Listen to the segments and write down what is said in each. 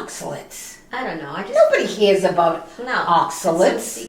oxalates? I don't know. Nobody hears about oxalates.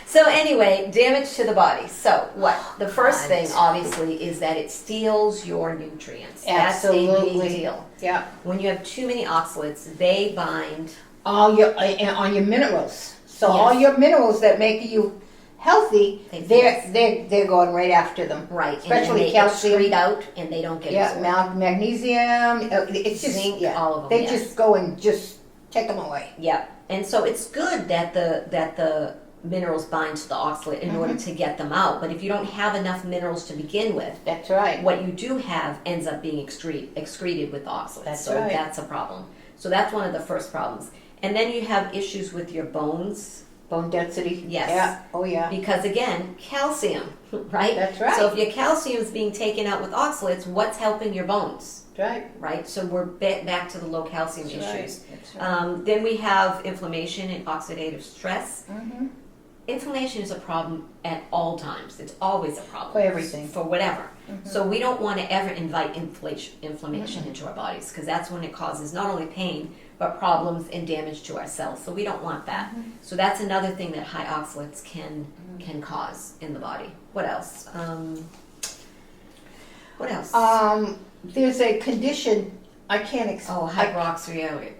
So anyway, damage to the body. So what? The first thing, obviously, is that it steals your nutrients. Absolutely. That's a big deal. Yeah. When you have too many oxalates, they bind all your on your minerals. So Yes. all your minerals that make you healthy, they're going right after them. right, Especially and calcium. they excrete out, and they don't get absorbed. Magnesium. It's just Zinc, all of them. They yes. just go and just take them away. Yeah, and so it's good that the minerals bind to the oxalate in order to get them out. But if you don't have enough minerals to begin with, That's right. what you do have ends up being excreted with the oxalates. That's so right. that's a problem. So that's one of the first problems. And then you have issues with your bones. Bone density. Yes. Yeah. Oh yeah. Because again, calcium, right? That's right. So if your calcium is being taken out with oxalates, what's helping your bones? That's right. Right? So we're back to the low calcium That's issues. right. That's right. Then we have inflammation and oxidative stress. Mm-hmm. Inflammation is a problem at all times. It's always a problem. For everything. For whatever. Mm-hmm. So we don't want to ever invite inflammation into our bodies, because that's when it causes not only pain, but problems and damage to our cells. So we don't want that. Mm-hmm. So that's another thing that high oxalates can cause in the body. What else? What else? There's a condition I can't explain. Hyperoxalaria.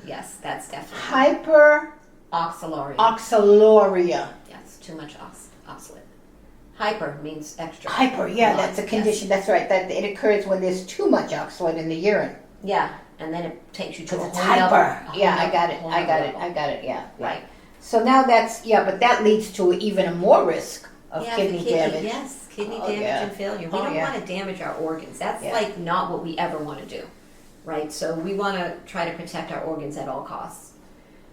Yes, that's definitely. Hyperoxalaria. Oxalaria. Yes, too much oxalate. Hyper means extra. That's a condition. Yes. That's right. That it occurs when there's too much oxalate in the urine. Yeah, and then it takes you to a It's whole hyper. nother- Yeah, I got it. whole I got nother it. level. I got it. Yeah. Right. So now but that leads to even more risk of kidney damage. Yes, kidney Oh, damage yeah. and failure. We Oh, don't yeah. want to damage our organs. That's Yeah. like not what we ever want to do, right? So we want to try to protect our organs at all costs.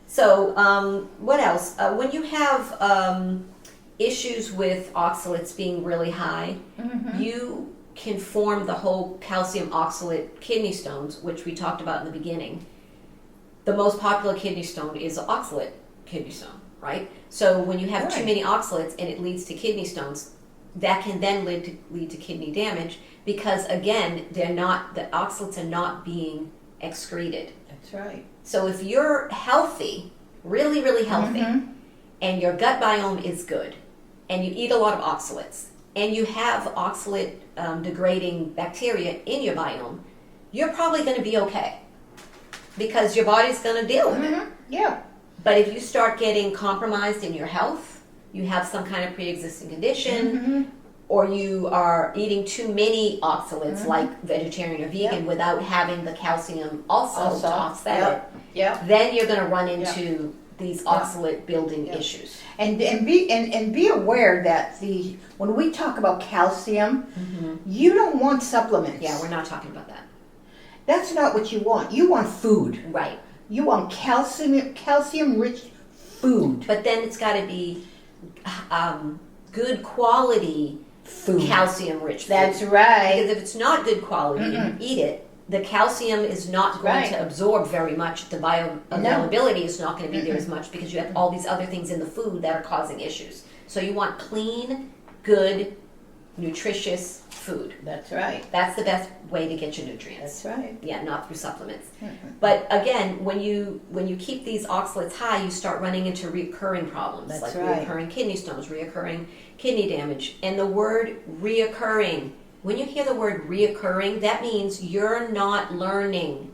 So what else? When you have issues with oxalates being really high, you can form the whole calcium oxalate kidney stones, which we talked about in the beginning. The most popular kidney stone is an oxalate kidney stone, right? So when you have too Right. many oxalates and it leads to kidney stones, that can then lead to kidney damage, because again, the oxalates are not being excreted. That's right. So if you're healthy, really, really healthy, and your gut biome is good, and you eat a lot of oxalates, and you have oxalate degrading bacteria in your biome, you're probably going to be okay, because your body's going to deal with it. Yeah. But if you start getting compromised in your health, you have some kind of pre-existing condition, or you are eating too many oxalates, like vegetarian or vegan, without having the calcium also to offset it, then you're going to run into these oxalate building issues. And be aware that when we talk about calcium, you don't want supplements. Yeah, we're not talking about that. That's not what you want. You want food. Right. You want calcium rich food. But then it's got to be good quality Food. calcium rich food. That's right. Because if it's not good quality and you eat it, the calcium is not going to absorb very much. The bioavailability is not going to be there as much, because you have all these other things in the food that are causing issues. So you want clean, good, nutritious food. That's right. That's the best way to get your nutrients. That's right. Yeah, not through supplements. But again, when you keep these oxalates high, you start running into recurring problems. That's like right. recurring kidney stones, recurring kidney damage. And the word reoccurring, when you hear the word reoccurring, that means you're not learning.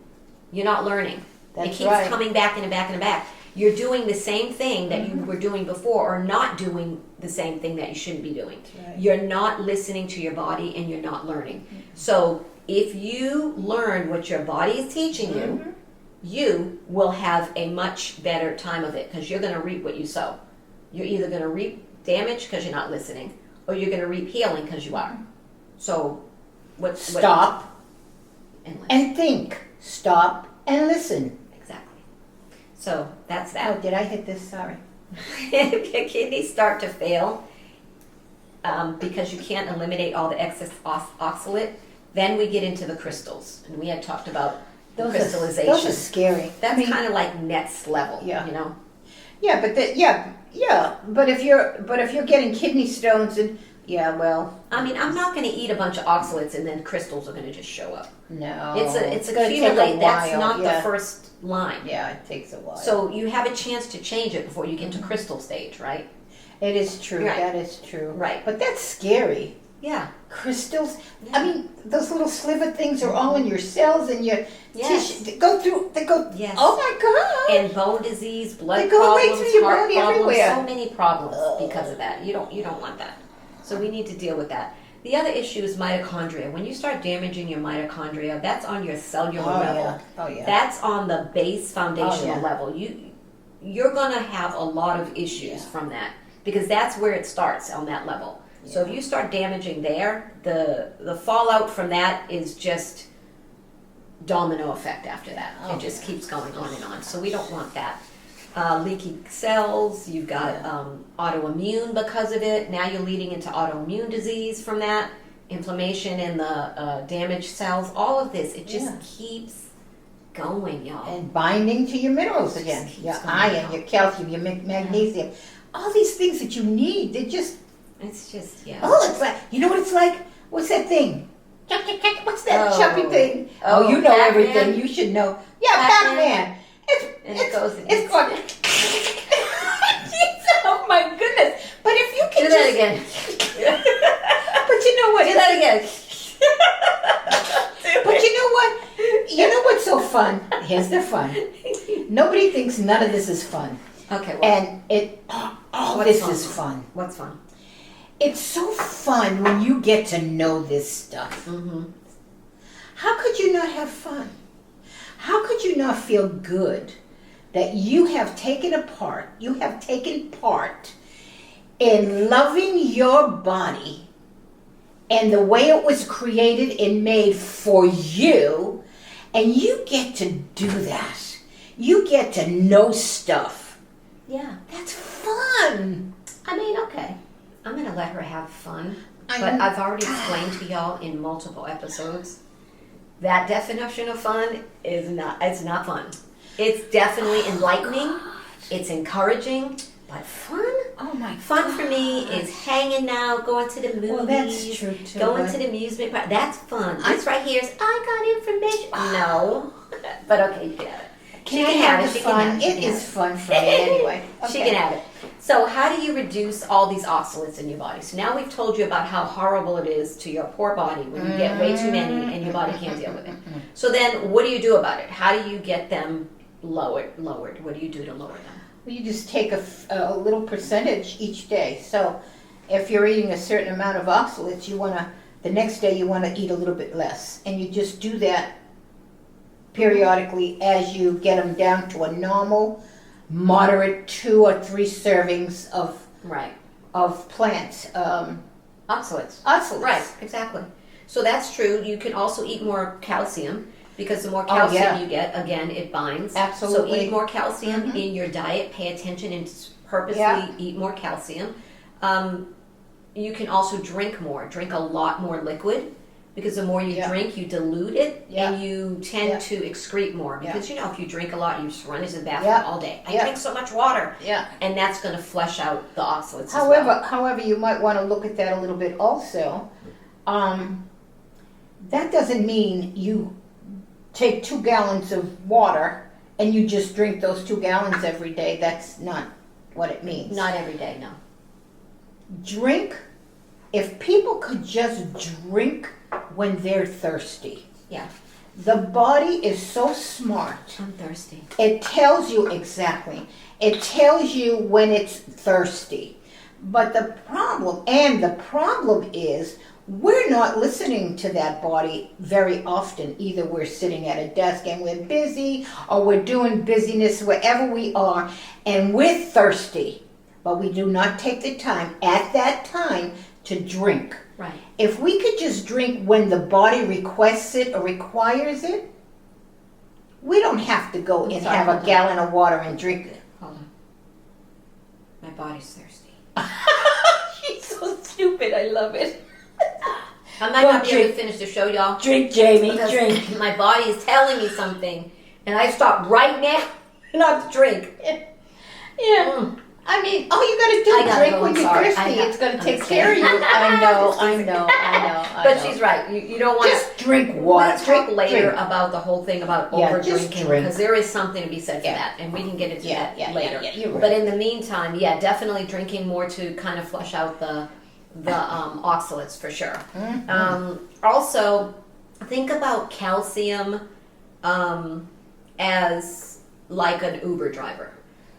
You're not learning. That's it keeps right. coming back and back and back. You're doing the same thing that you were doing before, or not doing the same thing that you shouldn't be doing. Right. You're not listening to your body, and you're not learning. So if you learn what your body is teaching you, you will have a much better time of it, because you're going to reap what you sow. You're either going to reap damage because you're not listening, or you're going to reap healing because you are. So Stop and listen. and think. Stop and listen. Exactly. So that's Oh, that. did I hit this? Sorry. If your kidneys start to fail because you can't eliminate all the excess oxalate, then we get into the crystals. And we had talked about the crystallization. Those are scary. That's kind of like next level, Yeah. you know? Yeah, but But if you're getting kidney stones, and Yeah, well, I mean, I'm not going to eat a bunch of oxalates and then crystals are going to just show up. no. It's gonna take a accumulate. That's while, not yeah. the first line. Yeah, it takes a while. So you have a chance to change it before you get to crystal stage, right? It is true. Right. That is true. Right. But that's scary. Yeah. Crystals. Yeah. I mean, those little sliver things are all in your cells and your Yes. tissue. They go through. They go. Yes. Oh my God. And bone disease, blood They go right problems, through your heart body problems, everywhere. so many problems because of that. You don't want that. So we need to deal with that. The other issue is mitochondria. When you start damaging your mitochondria, that's on your cellular level. Yeah. Oh yeah. That's on the base foundational yeah. level. You're going to have a lot of issues from that because that's where it starts on that level. Yeah. So if you start damaging there, the fallout from that is just domino effect after that. It just keeps going on and on. So we don't want that. Leaky cells, you've got autoimmune because of it. Now you're leading into autoimmune disease from that. Inflammation in the damaged cells. All of this, it just keeps going, y'all. And binding to your minerals again. Your iron, your calcium, your magnesium. Yeah. All these things that you need, they just... It's just, Oh, it's like, you know what it's like? What's that thing? What's that choppy thing? Oh, you know Pac-Man? everything. You should know. Yeah, Pac-Man. It's going. Oh my goodness! But if you can do that again. But you know what? Do that again. But you know what? You know what's so fun? Here's the fun. Nobody thinks none of this is fun. Okay. Well, And all this is fun. What's fun? It's so fun when you get to know this stuff. Mm-hmm. How could you not have fun? How could you not feel good that you have taken part in loving your body and the way it was created and made for you, and you get to do that. You get to know stuff. Yeah. That's fun. I mean, okay. I'm going to let her have fun. But I've already explained to y'all in multiple episodes that definition of fun it's not fun. It's definitely enlightening. It's encouraging. But fun? Oh my Fun for me is hanging out, going to the movies, Well, that's true too. going to the amusement park. That's fun. This right here is, I got information. No. But okay, you can have it. Can I have the fun? It is fun for me anyway. She can have it. So how do you reduce all these oxalates in your body? So now we've told you about how horrible it is to your poor body when you get way too many and your body can't deal with it. So then what do you do about it? How do you get them lowered? What do you do to lower them? Well, you just take a little percentage each day. So if you're eating a certain amount of oxalates, the next day you want to eat a little bit less. And you just do that periodically as you get them down to a normal, moderate 2 or 3 servings of plants. Oxalates. Oxalates. Right, exactly. So that's true. You can also eat more calcium because the more calcium you get, again, it binds. Absolutely. So eat more calcium in your diet. Pay attention and purposely eat more calcium. You can also drink more. Drink a lot more liquid because the more you drink, you dilute it and you tend to excrete more. Because, if you drink a lot, you just run into the bathroom all day. I drink so much water. Yeah. And that's going to flush out the oxalates as well. However, you might want to look at that a little bit also. That doesn't mean you take 2 gallons of water and you just drink those 2 gallons every day. That's not what it means. Not every day, no. Drink. If people could just drink when they're thirsty. Yeah. The body is so smart. I'm thirsty. It tells you exactly. It tells you when it's thirsty. But the problem is we're not listening to that body very often. Either we're sitting at a desk and we're busy, or we're doing busyness wherever we are, and we're thirsty. But we do not take the time at that time to drink. Right. If we could just drink when the body requests it or requires it, we don't have to go and have a gallon of water and drink it. Hold on. My body's thirsty. She's so stupid. I love it. I might not be able to finish the show, y'all. Drink, Jamie. Because drink. My body is telling me something, and I stop right now not to drink. Yeah. I mean, all you gotta do I is gotta drink go, when I'm you're sorry. thirsty. I have- It's gonna I'm take just care of you. kidding. I know. But she's right. You don't want Just drink water. Let's talk Drink, later drink. about the whole thing about Yeah, over just drinking drink. because there is something to be said for Yeah. that, and we can get into Yeah, that yeah, later. yeah, you're right. But in the meantime, yeah, definitely drinking more to kind of flush out the oxalates for sure. Also, think about calcium as like an Uber driver.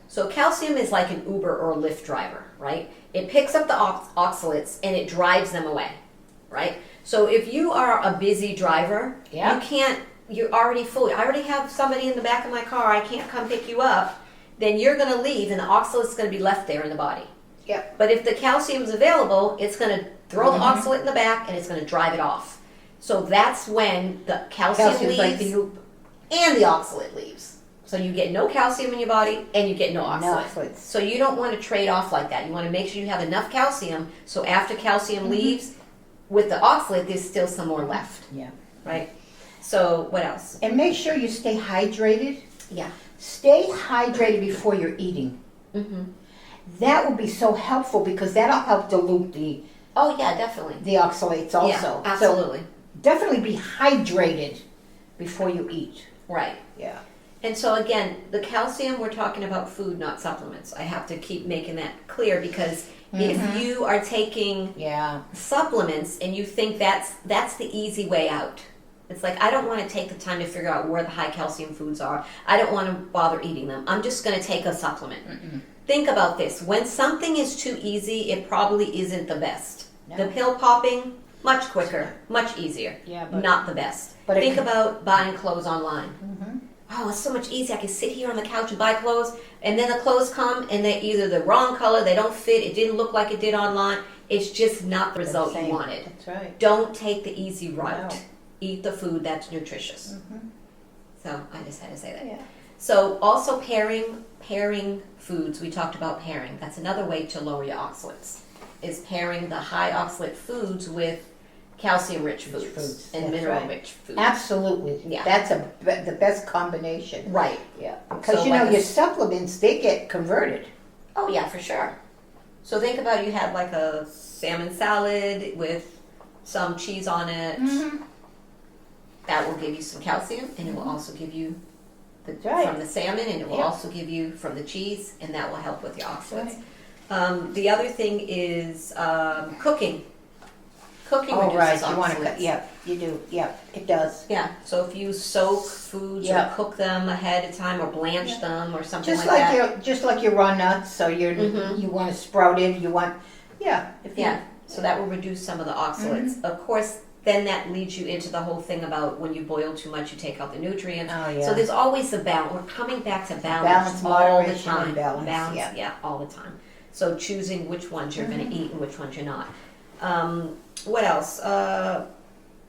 So calcium is like an Uber or Lyft driver, right? It picks up the oxalates and it drives them away, right? So if you are a busy driver, Yeah. you're already full. I already have somebody in the back of my car, I can't come pick you up, then you're going to leave and the oxalate's going to be left there in the body. Yep. But if the calcium's available, it's going to throw the oxalate in the back and it's going to drive it off. So that's when the calcium Calcium's leaves like the loop. and the oxalate leaves. So you get no calcium in your body and you get no oxalate. oxalates. So you don't want to trade off like that. You want to make sure you have enough calcium so after calcium leaves, with the oxalate, there's still some more left, Yeah. right? So what else? And make sure you stay hydrated. Yeah. Stay hydrated before you're eating. Mm-hmm. That will be so helpful because that'll help dilute Oh yeah, definitely. the oxalates also. Yeah, absolutely. So definitely be hydrated before you eat. Right. Yeah. And so again, the calcium, we're talking about food, not supplements. I have to keep making that clear because if you are taking Yeah. supplements and you think that's the easy way out. It's like, I don't want to take the time to figure out where the high calcium foods are. I don't want to bother eating them. I'm just going to take a supplement. Think about this. When something is too easy, it probably isn't the best. No. The pill popping, much quicker, much easier. Yeah, but- not the best. but it Think can- about buying clothes online. Oh, it's so much easier. I can sit here on the couch and buy clothes, and then the clothes come, and they're either the wrong color, they don't fit, it didn't look like it did online. It's just not the result you wanted. That's right. Don't take the easy route. No. Eat the food that's nutritious. So I just had to say that. Yeah. So also pairing foods. We talked about pairing. That's another way to lower your oxalates. Is pairing the high oxalate foods with calcium-rich foods and That's mineral-rich foods. Absolutely. Yeah. That's the best combination. Right. Yeah. Because So you know like your supplements they get converted. Oh yeah, for sure. So think about you had like a salmon salad with some cheese on it. That will give you some calcium, and it will also give you That's right. from the salmon, and it will Yeah. also give you from the cheese, and that will help with your oxalates. Right. The other thing is cooking. Cooking Oh reduces right. oxalates. You want to cut? Yeah. You do. Yeah. It does. Yeah. So if you soak foods Yeah. or cook them ahead of time or blanch them or something Just like like that. just like your raw nuts. So you're you want to sprout it. You want. Yeah. If you, Yeah, so that will reduce some of the oxalates. Of course, then that leads you into the whole thing about when you boil too much, you take out the nutrients. Oh, yeah. So there's always a balance. We're coming back to balance, Balance, all the moderation, time. and balance, yeah. all the time. So choosing which ones you're going to eat and which ones you're not. What else?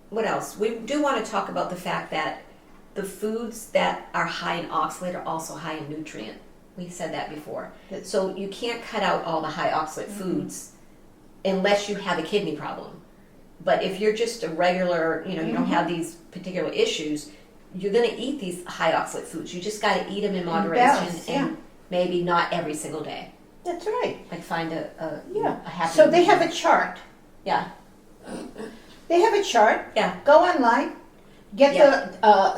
What else? We do want to talk about the fact that the foods that are high in oxalate are also high in nutrient. We said that before. So you can't cut out all the high oxalate foods unless you have a kidney problem. But if you're just a regular, you don't have these particular issues, you're going to eat these high oxalate foods. You just got to eat them in moderation balance, and maybe not every single day. That's right. Like find a Yeah. happy So they have medium. a chart. Yeah. They have a chart. Yeah. Go online. Get Yeah.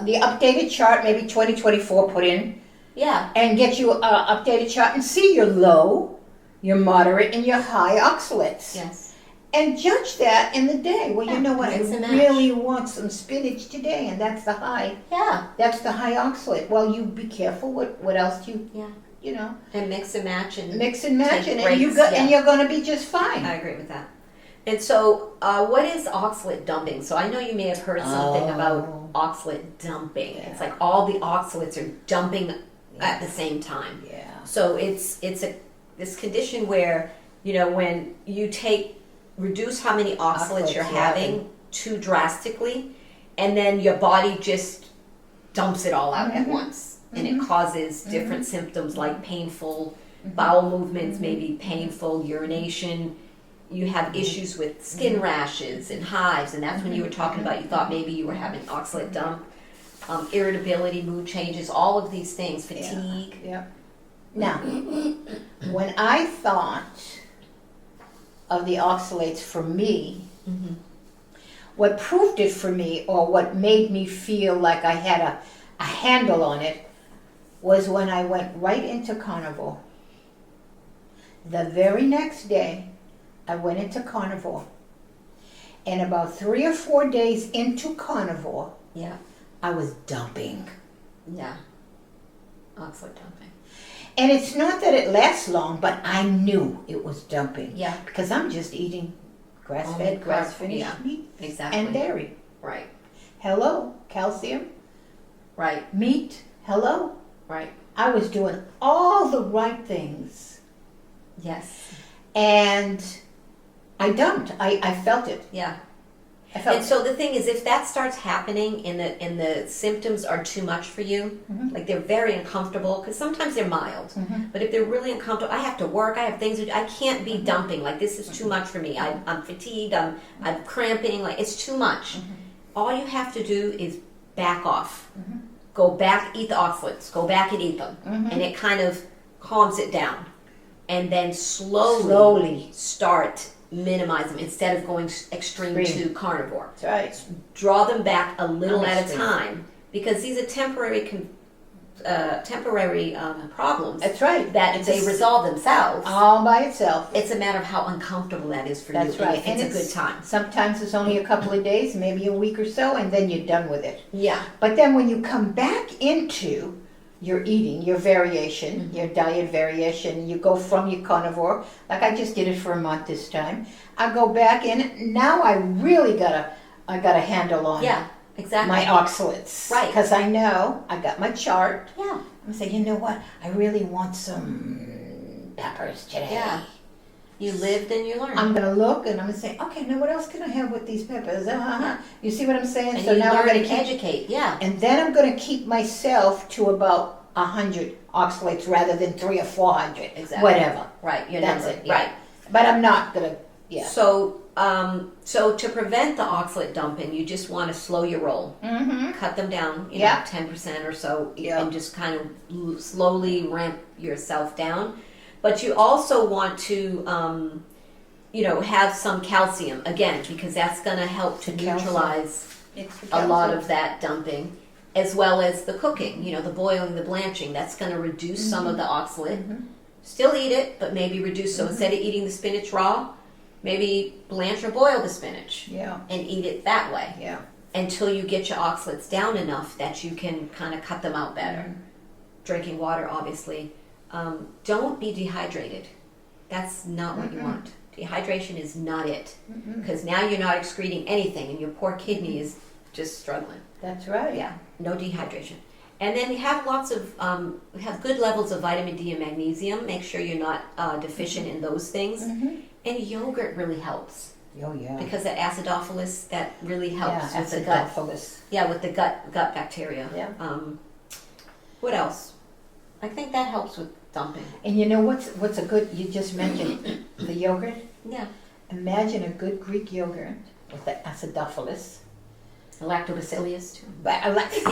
the updated chart, maybe 2024 put in, Yeah. and get you an updated chart and see your low, your moderate, and your high oxalates. Yes. And judge that in the day. Well, you know what? I mix and match. really want some spinach today, and that's the high. Yeah. That's the high oxalate. Well, you be careful what else Yeah. you know, And mix and match and mix and match, Take and you breaks, and yeah. you're going to be just fine. I agree with that. And so, what is oxalate dumping? So I know you may have heard something about oxalate dumping. Yeah. It's like all the oxalates are dumping at the same time. Yeah. So it's this condition where when you reduce how many oxalates you're Oxalates, yeah. having too drastically, and then your body just dumps it all out at once, and it causes different symptoms like painful bowel movements, maybe painful urination. You have issues with skin rashes and hives, and that's when you were talking about you thought maybe you were having oxalate dump, irritability, mood changes, all of these things, fatigue. Yeah. Now, when I thought of the oxalates for me, what proved it for me, or what made me feel like I had a handle on it, was when I went right into carnivore. The very next day, I went into carnivore. And about 3 or 4 days into carnivore, Yeah. I was dumping. Yeah. Oxalate dumping. And it's not that it lasts long, but I knew it was dumping. Yeah. Because I'm just eating Only grass-fed, grass-finished yeah. meat Exactly. and dairy. Right. Hello, calcium, Right. meat, hello. Right. I was doing all the right things. Yes. And I dumped. I felt it. Yeah. I felt And so the thing is, if that starts happening and the symptoms are too much for you, like they're very uncomfortable, because sometimes they're mild, but if they're really uncomfortable, I have to work, I have things to do, I can't be dumping, like this is too much for me, I'm fatigued, I'm cramping, like it's too much. All you have to do is back off. Go back, eat the oxalates, go back and eat them. And it kind of calms it down. And then slowly start minimize them instead of going extreme to carnivore. That's right. Draw them back a little at a Extreme. time, because these are temporary problems. That's right. That It's they a- resolve themselves. All by itself. It's a matter of how uncomfortable that is for That's you. right. And if it's a good time. Sometimes it's only a couple of days, maybe a week or so, and then you're done with it. Yeah. But then when you come back into your eating, your variation, your diet variation, you go from your carnivore, like I just did it for a month this time. I go back in, now I really got a handle on Yeah. Exactly. my oxalates. Right. Because I know, I got my chart. Yeah. I'm saying, you know what, I really want some peppers today. Yeah. You lived and you learned. I'm gonna look and I'm gonna say, okay, now what else can I have with these peppers? You see what I'm saying? and So you now I'm learn gonna and keep, educate. Yeah. and then I'm gonna keep myself to about 100 oxalates rather than 300 or 400. Exactly. Whatever. Right. Your That's number. it. Yeah. Right. But I'm not gonna. Yeah. So, so to prevent the oxalate dumping, you just want to slow your roll. Mm-hmm. Cut them down, you Yeah. know, 10% or so, Yeah. and just kind of slowly ramp yourself down. But you also want to, you know, have some calcium again, because that's going to help to The calcium. neutralize It's a lot of that dumping, as well as the cooking, you know, the boiling, the blanching. That's going to reduce some of the oxalate. Still eat it, but maybe reduce. So instead of eating the spinach raw, maybe blanch or boil the spinach Yeah. and eat it that way Yeah. until you get your oxalates down enough that you can kind of cut them out better. Drinking water, obviously. Don't be dehydrated. That's not what you want. Dehydration is not it, because now you're not excreting anything and your poor kidney is just struggling. That's right. Yeah, no dehydration. And then you have lots of, have good levels of vitamin D and magnesium. Make sure you're not deficient in those things. And yogurt really helps, Oh yeah. because that acidophilus, that really helps Yeah. with the gut. Acidophilus. Yeah, with the gut bacteria. Yeah. What else? I think that helps with dumping. And you know what's a good? You just mentioned the yogurt. Yeah. Imagine a good Greek yogurt with the acidophilus. Lactobacillus too. But I like you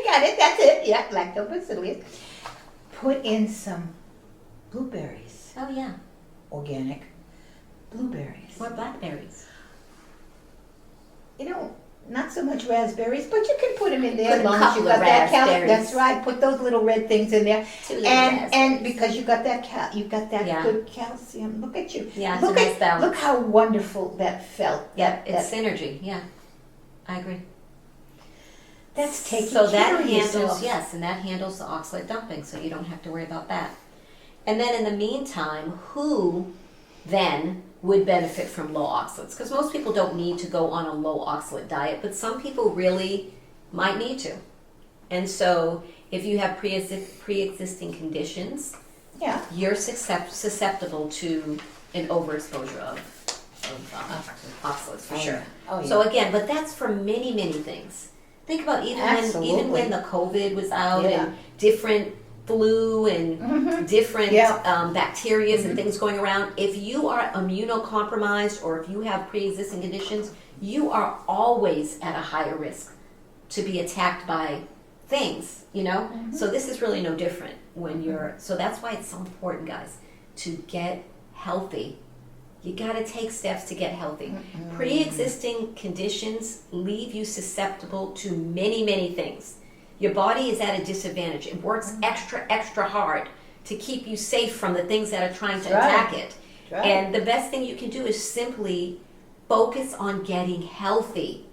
got it. That's it. Yeah, lactobacillus. Put in some blueberries, Oh yeah. organic blueberries. Or blackberries. You know, not so much raspberries, but you can put them in there Put as a long as you couple got of that raspberries. That's right. Put those little red things in there, 2 little and raspberries. because you got that you got that Yeah. good calcium. Look at you. Yeah, it's look a nice balance. Look how wonderful that felt. Yeah, That, it's synergy. Yeah, I agree. that's taking So care that of handles, yourself. yes, and that handles the oxalate dumping, so you don't have to worry about that. And then in the meantime, who then would benefit from low oxalates? Because most people don't need to go on a low oxalate diet, but some people really might need to. And so if you have pre-existing conditions, Yeah. you're susceptible to an overexposure of oxalates for Oh, sure. yeah. Oh, yeah. So again, but that's for many, many things. Think about even Absolutely. when the COVID was out Yeah. and different flu and different Yeah. bacteria and things going around. If you are immunocompromised or if you have pre-existing conditions, you are always at a higher risk to be attacked by things, you know? So this is really no different. when you're, so that's why it's so important, guys, to get healthy. You got to take steps to get healthy. Pre-existing conditions leave you susceptible to many, many things. Your body is at a disadvantage. It works extra hard to keep you safe from the things that are trying to attack it. Right. And the best thing you can do is simply focus on getting healthy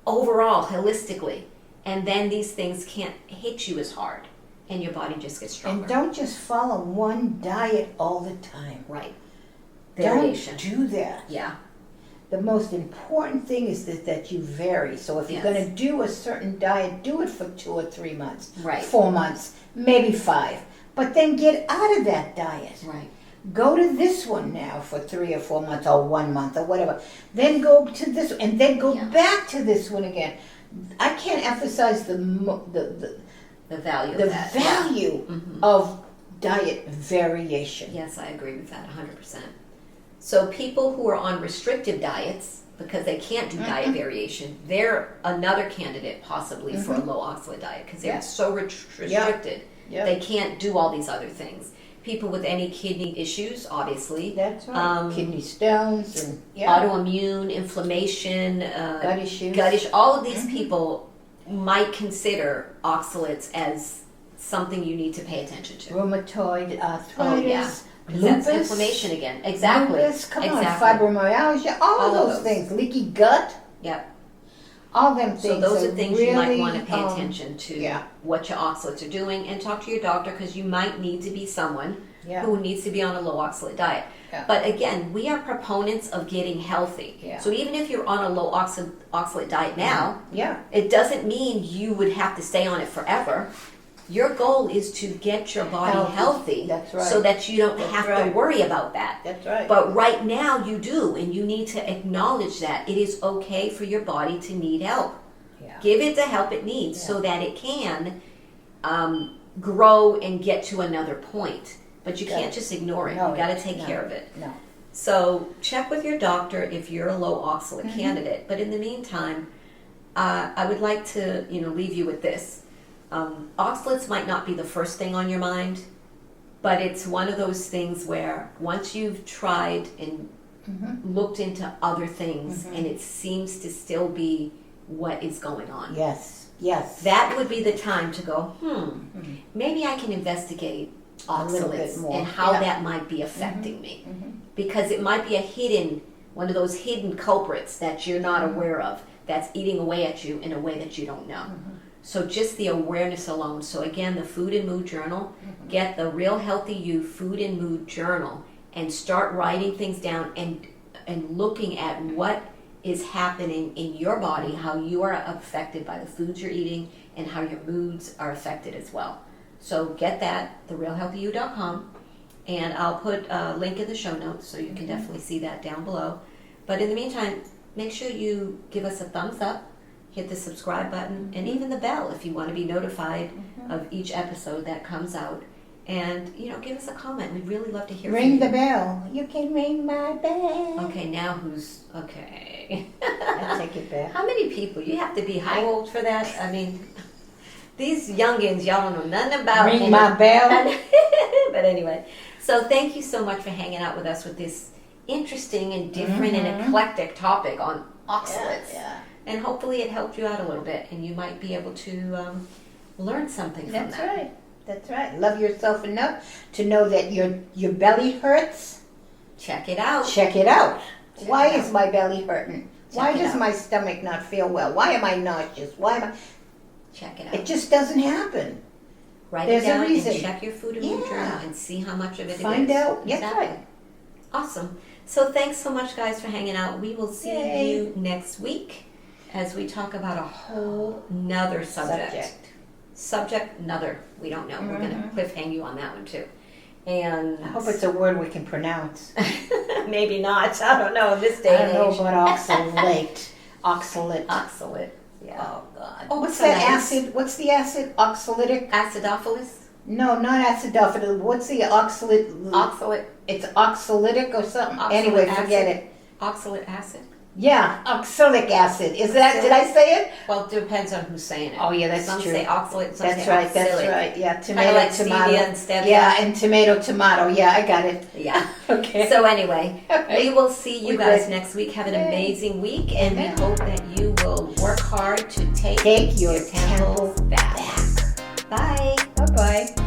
overall, holistically. And then these things can't hit you as hard, and your body just gets stronger. And don't just follow one diet all the time. Right. Variation. Don't do that. Yeah. The most important thing is that you vary. So if you're Yes. going to do a certain diet, do it for 2 or 3 months, Right. 4 months, maybe 5. But then get out of that diet. Right. Go to this one now for 3 or 4 months or 1 month or whatever. Then go to this and then go back to this one again. I can't emphasize the value of that. value of diet variation. Yes, I agree with that 100%. So people who are on restrictive diets, because they can't do diet variation, they're another candidate possibly for a low oxalate diet, because they're so restricted. They can't do all these other things. People with any kidney issues, obviously. That's right. Kidney stones and autoimmune, inflammation, gut issues. All of these people might consider oxalates as something you need to pay attention to. Rheumatoid arthritis. Because Lupus. that's inflammation again. Exactly. Lupus, come on, exactly. fibromyalgia, all of those things. Leaky gut. Yep. All them things. So those are things really, you might want to pay attention to, what your oxalates are doing, and talk to your doctor, because you might need to be someone who needs to be on a low oxalate diet. But again, we are proponents of getting healthy. So even if you're on a low oxalate diet now, it doesn't mean you would have to stay on it forever. Your goal is to get your body healthy. That's right. So that you don't have to worry about that. That's right. But right now you do, and you need to acknowledge that it is okay for your body to need help. Give it the help it needs so that it can grow and get to another point. But you can't just ignore it. You got to take care of it. No. So check with your doctor if you're a low oxalate candidate. But in the meantime, I would like to leave you with this. Oxalates might not be the first thing on your mind, but it's one of those things where once you've tried and looked into other things and it seems to still be what is going on. Yes. That would be the time to go, maybe I can investigate oxalates and how that might be affecting me. Because it might be one of those hidden culprits that you're not aware of, that's eating away at you in a way that you don't know. So just the awareness alone. So again, the Food and Mood Journal, get the Real Healthy You Food and Mood Journal and start writing things down and looking at what is happening in your body, how you are affected by the foods you're eating, and how your moods are affected as well. So get that, therealhealthyyou.com, and I'll put a link in the show notes so you can definitely see that down below. But in the meantime, make sure you give us a thumbs up, hit the subscribe button, and even the bell if you want to be notified of each episode that comes out. And, give us a comment. We'd really love to hear from you. Ring the bell. You can ring my bell. Okay, now who's... Okay. I'll take it back. How many people? You have to be how old for that? I mean, these youngins, y'all don't know nothing about... Ring my bell. But anyway, so thank you so much for hanging out with us with this interesting and different and eclectic topic on oxalates. And hopefully it helped you out a little bit, and you might be able to learn something from that. That's right. That's right. Love yourself enough to know that your belly hurts. Check it out. Check it out. Check Why it is out. my belly hurting? Why it does out. my stomach not feel well? Why am I nauseous? Why am I... Check it out. It just doesn't happen. Write There's it down a reason. and check your Food and Mood Journal and see how much of it Find it is. out. Yes, Exactly. right. Awesome. So thanks so much, guys, for hanging out. We will see Yay. you next week as we talk about a whole nother subject another. We don't know. We're going to cliffhang you on that one too. And I hope it's a word we can pronounce. maybe not. I don't know. In this day I and don't know age. about oxalate. Oxalate. Oxalate. Yeah. Oh, God. Oh, What's so that nice. acid? What's the acid? Oxalatic? Acidophilus? No, not acidophilus. What's the oxalate? Oxalate. It's oxalatic or something. Oxalate Anyway, acid. forget it. Oxalate acid? Yeah, oxalic acid. Is that, did I say it? Well, it depends on who's saying it. Oh, yeah, that's some true. say oxalate, some That's say right, oxalic. that's right. Yeah, Kind tomato, of like tomato. stevia and stevia. Yeah, and tomato. Yeah, I got it. Yeah. Okay. So anyway, Okay. we will see you We're guys good. next week. Have an Yay. amazing week, and Amen. we hope that you will work hard to take Take your temples temple back. back. Bye. Bye-bye.